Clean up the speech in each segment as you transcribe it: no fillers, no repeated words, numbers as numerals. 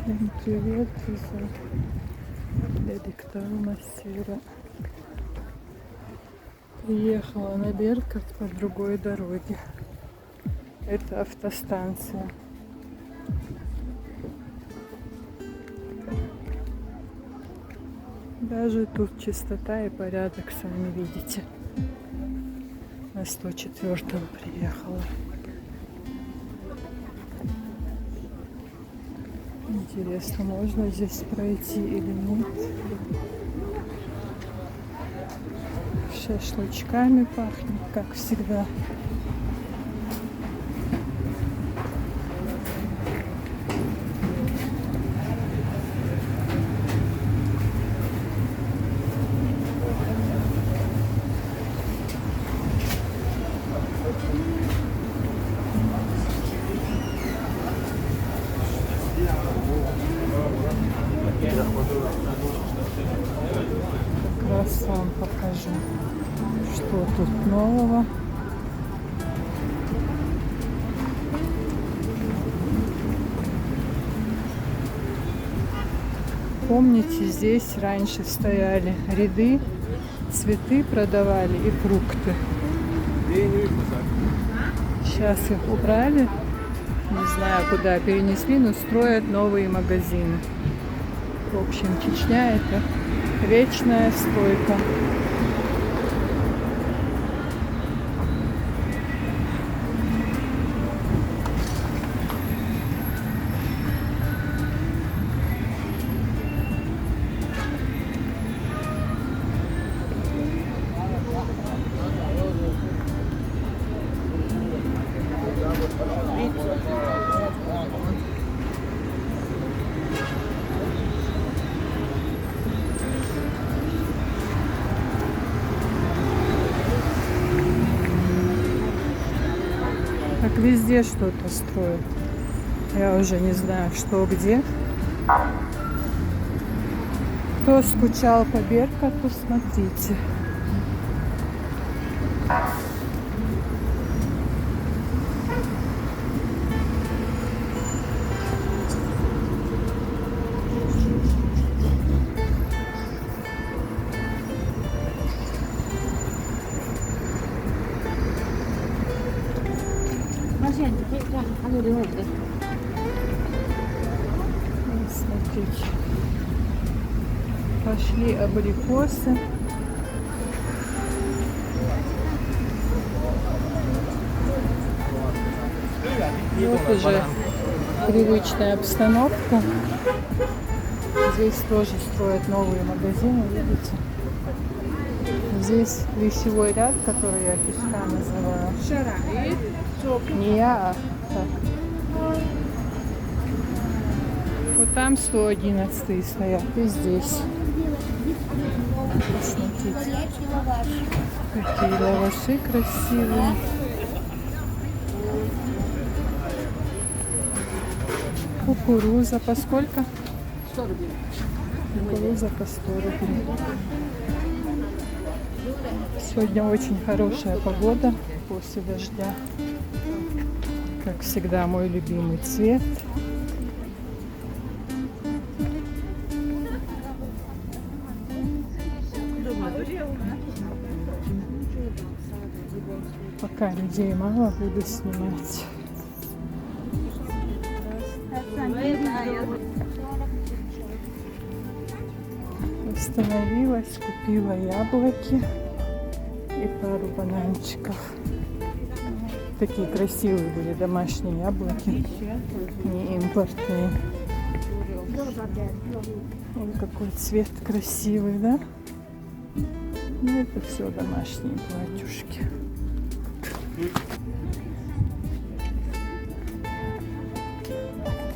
Всем привет из Эдиктауна Сира. Приехала на Беркут по другой дороге. Это автостанция. Даже тут чистота и порядок, сами видите. На 104-м приехала. Интересно, можно здесь пройти или нет? Шашлычками пахнет, как всегда. Как раз вам покажу, что тут нового. Помните, здесь раньше стояли ряды, цветы продавали и фрукты. Сейчас их убрали, не знаю куда перенесли, но строят новые магазины. В общем, Чечня — это вечная стройка. Как везде что-то строят. Я уже не знаю, что где. Кто скучал по Беркуту, смотрите. Смотрите. Пошли абрикосы. Вот уже привычная обстановка. Здесь тоже строят новые магазины, видите? Здесь вещевой ряд, который я пешка называю. Не я, а так. Вот там 111 стоят, и здесь. Посмотрите, какие лаваши красивые. Кукуруза по сколько? 100 рублей. Кукуруза по 100 рублей. Сегодня очень хорошая погода после дождя. Как всегда, мой любимый цвет. Пока людей мало, буду снимать. Остановилась, купила яблоки и пару бананчиков. Такие красивые были домашние яблоки, не импортные. Ой, какой цвет красивый, да? Ну, это все домашние платьюшки.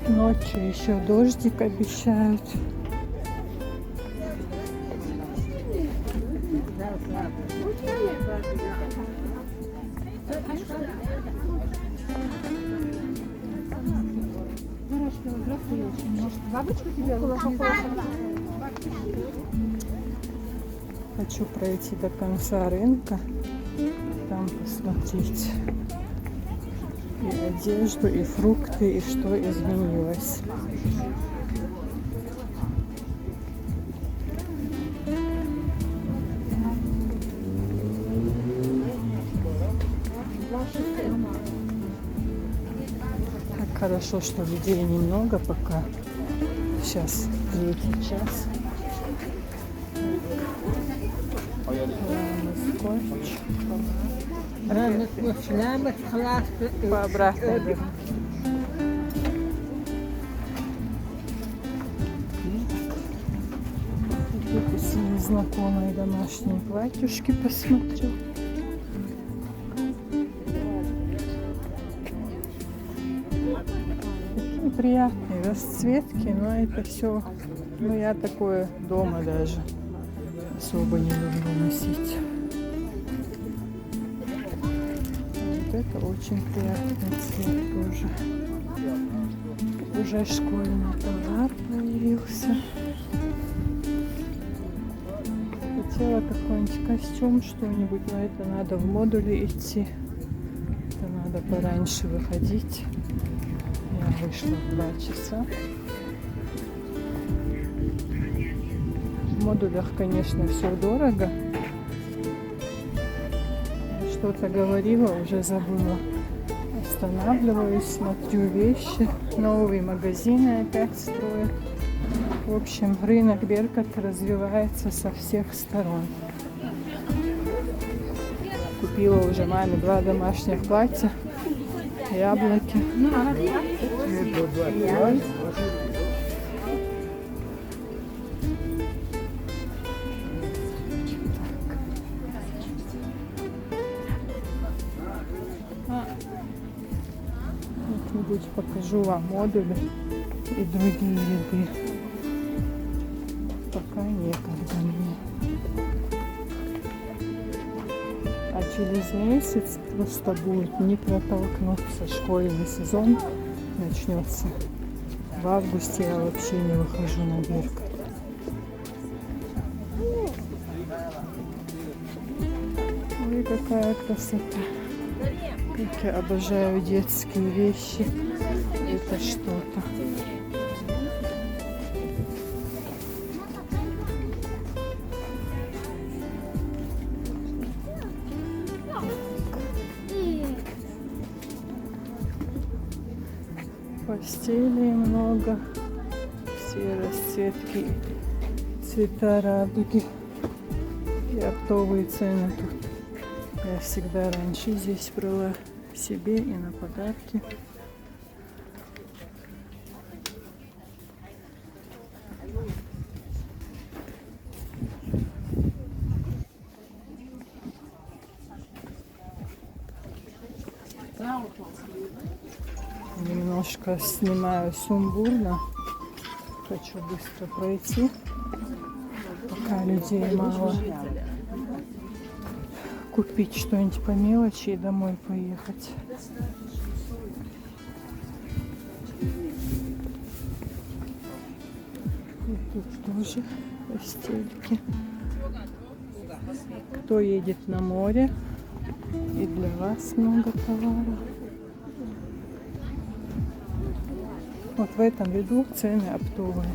Ночью еще дождик обещают. Хочу пройти до конца рынка, там посмотреть. и одежду, и фрукты, и что изменилось. Так хорошо, что людей немного пока. Сейчас 3 час. Скотч. По обратной дороге. Тут незнакомые домашние платьюшки посмотрю. Такие приятные расцветки, но это все, ну я такое дома даже особо не люблю носить. Вот это очень приятный цвет тоже. Уже школьный товар появился. Хотела какой-нибудь костюм, что-нибудь, но это надо в модуле идти. Это надо пораньше выходить. Я вышла в 2 часа. В модулях, конечно, все дорого. Я что-то говорила, уже забыла. Останавливаюсь, смотрю вещи. Новые магазины опять строят. В общем, рынок Беркут развивается со всех сторон. Купила уже маме 2 домашних платья, яблоки. Как-нибудь покажу вам модули и другие ряды. Пока некогда мне. А через месяц просто будет не протолкнуться. Школьный сезон начнется. В августе я вообще не выхожу на Беркут. Ой, какая красота. Как я обожаю детские вещи. Это что-то. Постелей много, все расцветки, цвета радуги и оптовые цены тут. Я всегда раньше здесь брала себе и на подарки. Немножко снимаю сумбурно. Хочу быстро пройти, пока людей мало. Купить что-нибудь по мелочи и домой поехать. И тут тоже постельки. Кто едет на море, и для вас много товара. Вот в этом ряду цены оптовые.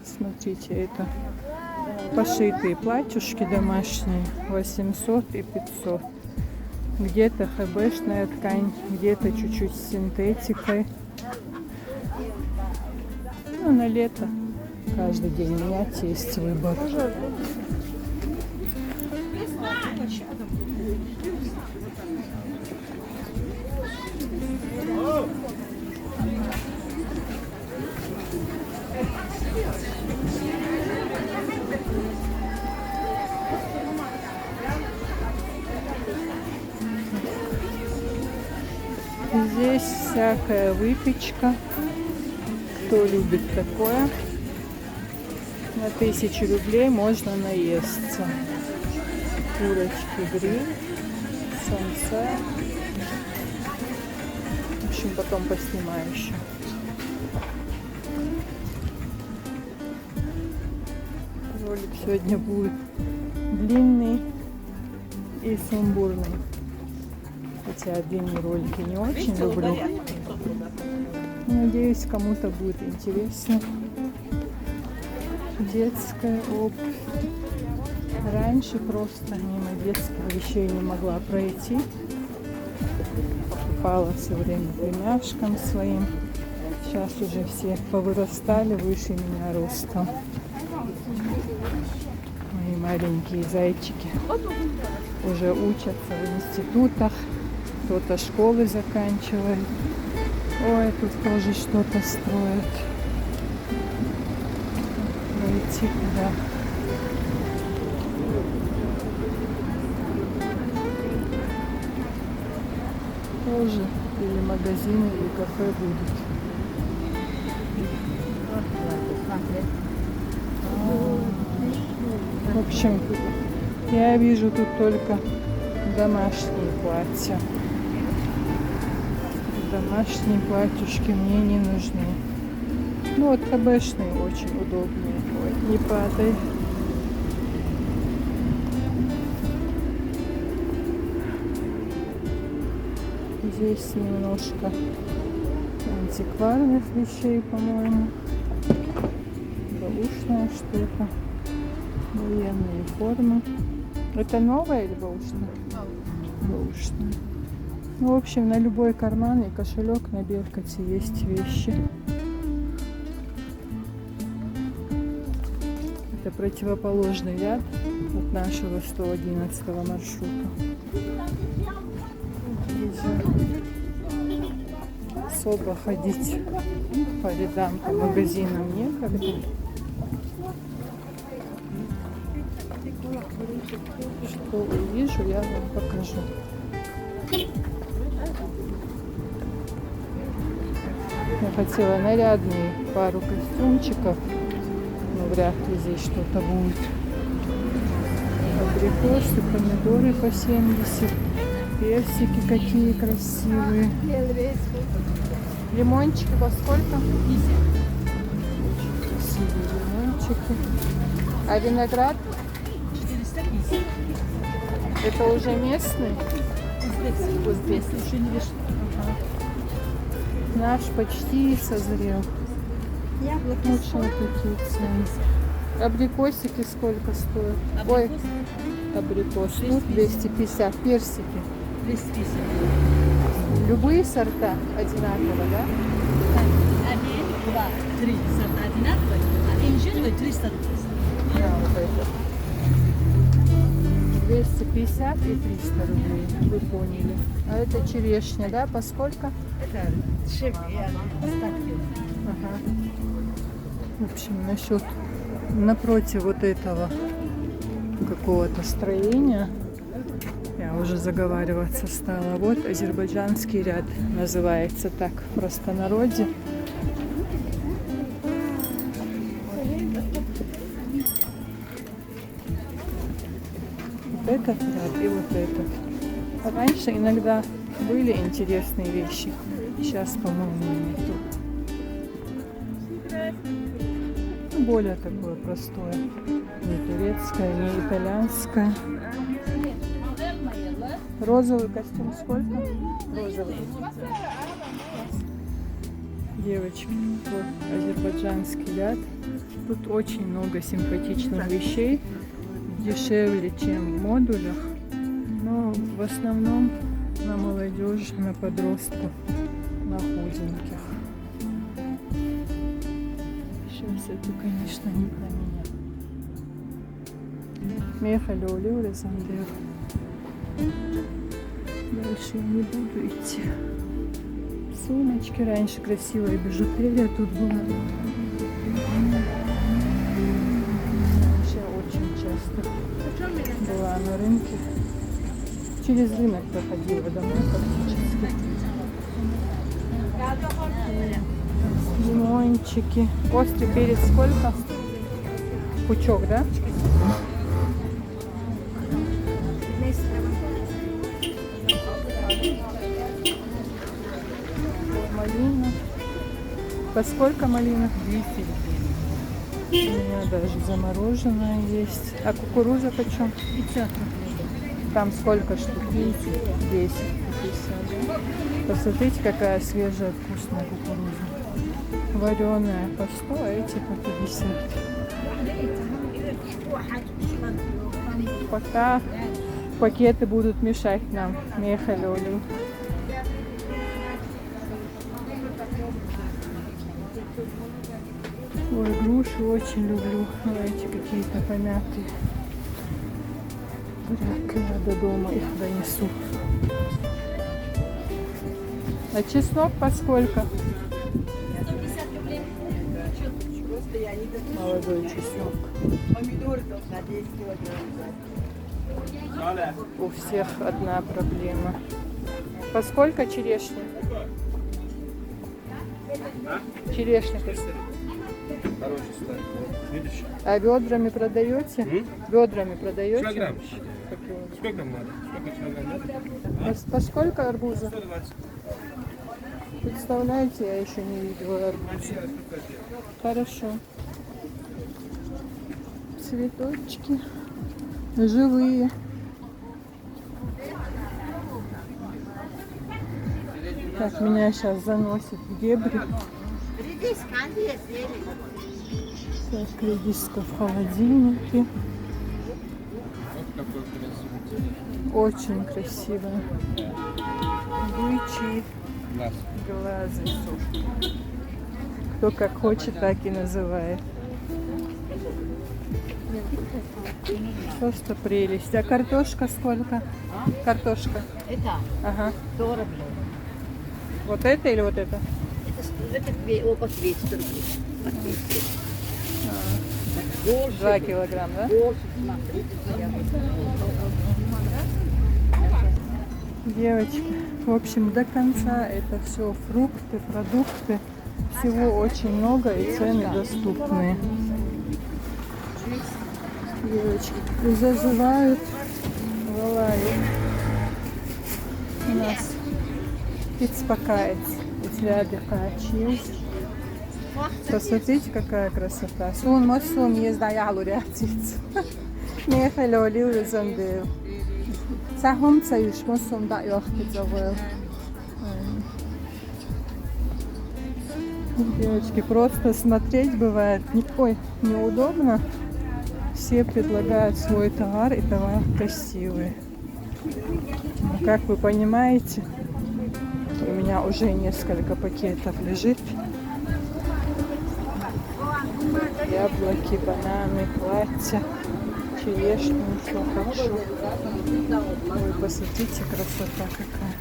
Смотрите, это пошитые платьюшки домашние, 800 и 500. Где-то хэбэшная ткань, где-то чуть-чуть с синтетикой. Ну, на лето каждый день менять, есть выбор. Здесь всякая выпечка. Кто любит такое? На 1000 рублей можно наесться. Курочки гриль, самса. В общем, потом поснимаю еще. Ролик сегодня будет длинный и сумбурный. Хотя длинные ролики не очень люблю. Надеюсь, кому-то будет интересно. Детская обувь. Раньше просто мимо детского вещей не могла пройти. Покупала все время племяшкам своим. Сейчас уже все повырастали выше меня ростом. Мои маленькие зайчики уже учатся в институтах. Кто-то школы заканчивает. Ой, тут тоже что-то строят. Идти туда. Тоже или магазины, или кафе будут. В общем, я вижу тут только домашние платья. Домашние платьюшки мне не нужны. Ну вот КБшные очень удобные. Ой, не падай. Здесь немножко антикварных вещей, по-моему. Бэушная что-то. Военные формы. Это новая или бэушная? Бэушная. Ну, в общем, на любой карман и кошелек на Беркуте есть вещи. Это противоположный ряд от нашего 111 маршрута. Особо ходить по рядам, по магазинам некогда. Что увижу, я вам покажу. Я хотела нарядные пару костюмчиков, но вряд ли здесь что-то будет. Абрикосы, помидоры по 70, персики какие красивые. Лимончики по сколько? 50. Очень красивые лимончики. А виноград? 450. Это уже местный? Узбекский. Наш почти созрел. Очень такие цены. Абрикосики сколько стоят? Ой, абрикос. Тут 250. Персики. 250. Любые сорта одинаково, да? Один, два, три сорта одинаковые, а инжировый 300 рублей. Да, вот это. 250 и 300 рублей, вы поняли. А это черешня, да? По сколько? Это остатки. Ага. В общем, насчет напротив вот этого какого-то строения я уже заговариваться стала. Вот азербайджанский ряд называется так в простонародье. Вот этот ряд и вот этот. А раньше иногда были интересные вещи. Сейчас, по-моему, нету. Более такое простое. Не турецкое, не итальянское. Розовый костюм сколько? Розовый. Девочки, вот азербайджанский ряд. Тут очень много симпатичных вещей. Дешевле, чем в модулях. Но в основном на молодежь, на подростков, на худеньких. Сейчас это, конечно, не про меня. Меха Леолю Резандер. Дальше я не буду идти. Сумочки. Раньше красивая бижутерия тут была. Раньше я очень часто была на рынке. Через рынок проходила домой практически. Лимончики. Острый перец сколько? Пучок, да? Малина. По сколько малина? 200 рублей. У меня даже замороженная есть. А кукуруза почем? 500 рублей. Там сколько штук? 10. 10, 50, да? Посмотрите, какая свежая, вкусная кукуруза. Вареная по 100, а эти по 50. Пока пакеты будут мешать нам, мехалёлю. Ой, груши очень люблю. Эти какие-то помятые. Вряд ли я до дома их донесу. А чеснок по сколько? 150 рублей. Молодой чеснок. У всех одна проблема. По сколько черешня? Черешня по сколько? Хороший старый. Видишь? А ведрами продаете? Ведрами продаете? Килограмм. Сколько нам надо? Сколько килограмм надо? По сколько арбуза? 120. Представляете, я еще не видела арбуза. Хорошо. Цветочки живые. Так, меня сейчас заносит в дебри. Так, редиска в холодильнике. Очень красивая. Бычьи глазы. Кто как хочет, так и называет. Просто прелесть. А картошка сколько? Картошка. Это Ага. 100 рублей. Вот это или вот это? Это по 200 рублей. По 200. 2 килограмма, да? Больше, смотрите, Девочки, в общем, до конца это все фрукты, продукты. Всего очень много и цены доступные. Девочки зазывают, волают. У нас пицпакаец. Посмотрите, какая красота. Сун мосум езда ялу реактиц. Мехалёли улизандeu. Сахум цаюш мосум да ёхтицавел. Девочки, просто смотреть бывает неудобно. Все предлагают свой товар, и товар красивый. Но, как вы понимаете, у меня уже несколько пакетов лежит. Яблоки, бананы, платья, черешню, все хорошо. Ой, посмотрите, красота какая.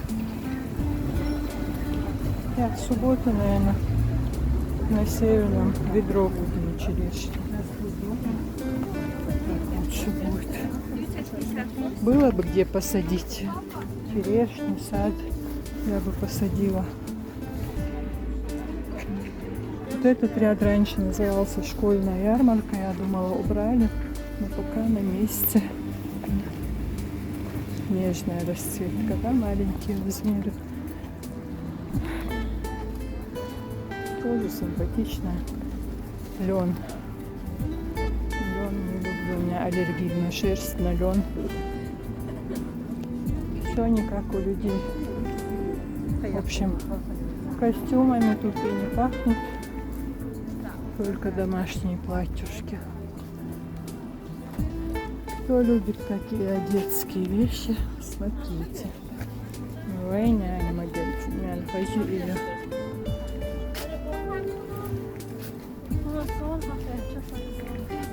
Я в субботу, наверное, на Северном ведро буду черешни. Так лучше будет. Было бы где посадить черешню, сад, я бы посадила. Вот этот ряд раньше назывался школьная ярмарка, я думала, убрали, но пока на месте. Нежная расцветка, да, маленькие размеры. Тоже симпатичная. Лен. Лен не люблю, у меня аллергия на шерсть, на лен. Все не как у людей. В общем, костюмами тут и не пахнет. Только домашние платьюшки. Кто любит такие детские вещи, смотрите. Война не магазин,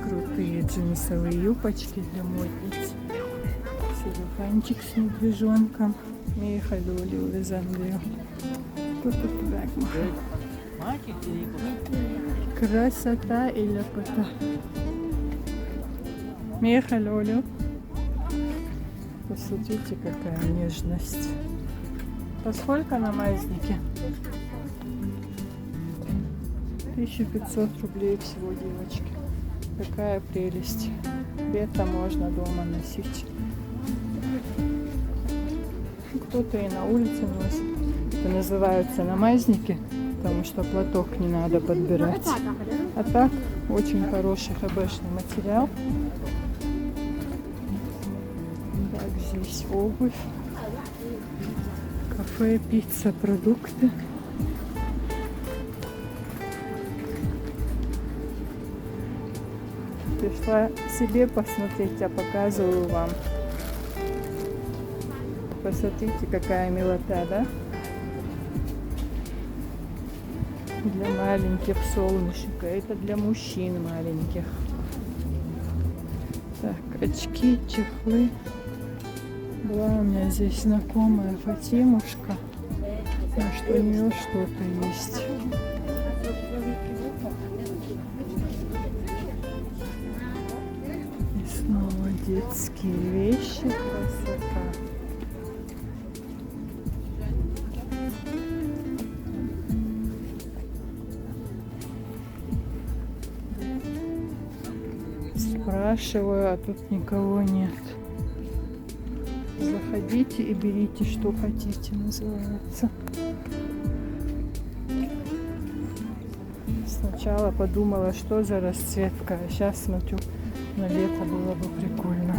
крутые джинсовые юбочки для модниц. Целлофанчик с медвежонком. Мехалюли улизандeu. Тут так. Красота и ляпота. Мехалюлю. Посмотрите, какая нежность. Поскольку на мазники? 1500 рублей всего, девочки. Какая прелесть. Лето можно дома носить. Кто-то и на улице носит. Это называются намазники, потому что платок не надо подбирать. А так Очень хороший хбшный материал. Так, здесь обувь, кафе, пицца, продукты. Пришла себе посмотреть, а показываю вам. Посмотрите, какая милота, да? Для маленьких солнышек, а это для мужчин маленьких. Так, очки, чехлы. Была у меня здесь знакомая Фатимушка, может, у нее что-то есть. И снова детские вещи, красота. Спрашиваю, а тут никого нет. Заходите и берите, что хотите, называется. Сначала подумала, что за расцветка, а сейчас смотрю, на лето было бы прикольно.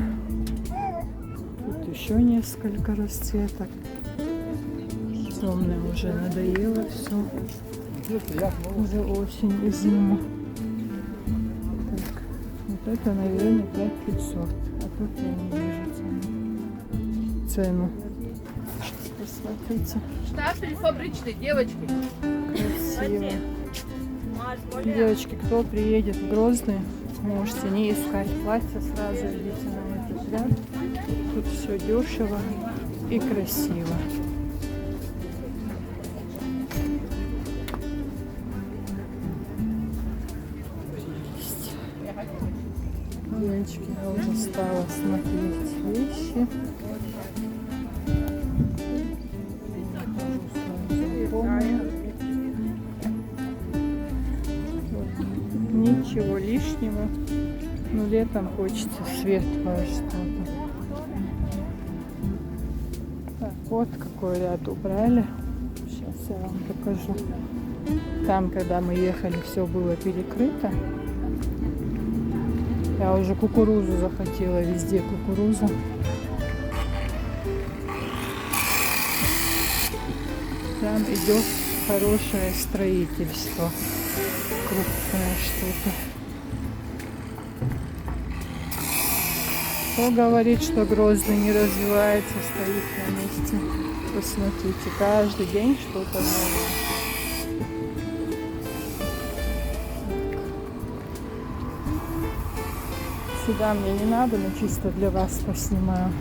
Тут еще несколько расцветок. Темное уже надоело все. Уже осень и зиму. Так, вот это, наверное, 5500. А тут я не вижу цену. Посмотрите. Штафель фабричный, девочки. Красиво. Девочки, кто приедет в Грозный, можете не искать платье, сразу идите на этот ряд. Тут все дешево и красиво. Девочки, я уже стала смотреть вещи. Ничего лишнего, но летом хочется светлое что-то. Так, вот какой ряд убрали. Сейчас я вам покажу. Там, когда мы ехали, все было перекрыто. Я уже кукурузу захотела, везде кукуруза. Там идет хорошее строительство. Крупное что-то. Кто говорит, что Грозный не развивается, стоит на месте. Посмотрите, каждый день что-то новое. Сюда мне не надо, но чисто для вас поснимаю.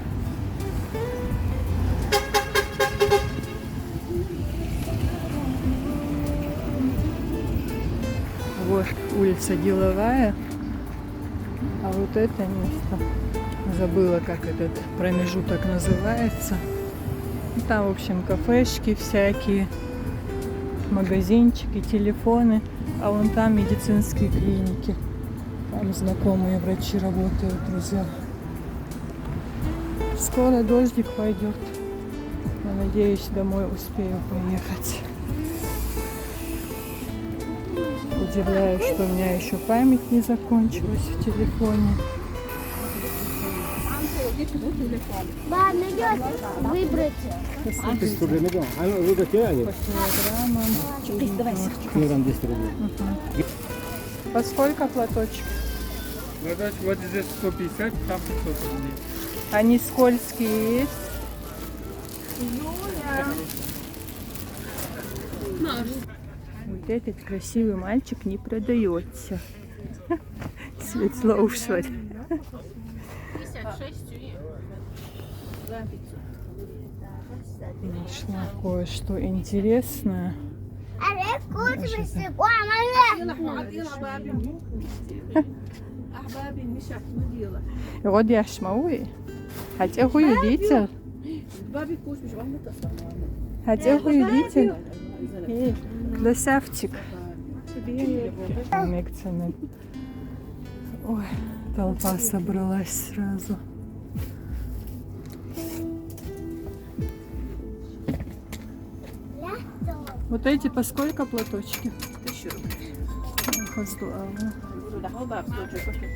Вот улица Деловая, а вот это место, забыла, как этот промежуток называется. Там, в общем, кафешки всякие, магазинчики, телефоны, а вон там медицинские клиники. Там знакомые врачи работают, друзья. Скоро дождик пойдет. Я надеюсь, домой успею поехать. Удивляюсь, что у меня еще память не закончилась в телефоне. Ба, найдет выбрать. По килограммам. Килограмм 200 рублей. По сколько платочек? Вот здесь 150, там 500 рублей. Они скользкие есть? Вот этот красивый мальчик не продается. Светло ушло. Нашла кое-что интересное. يقعد يحشموي هتاخوي ليتر هتاخوي ليتر ايه красавчик. Ой, толпа собралась сразу. Вот эти по сколько платочки? 1000 рублей. Поздравляю. Туда холодно, что же,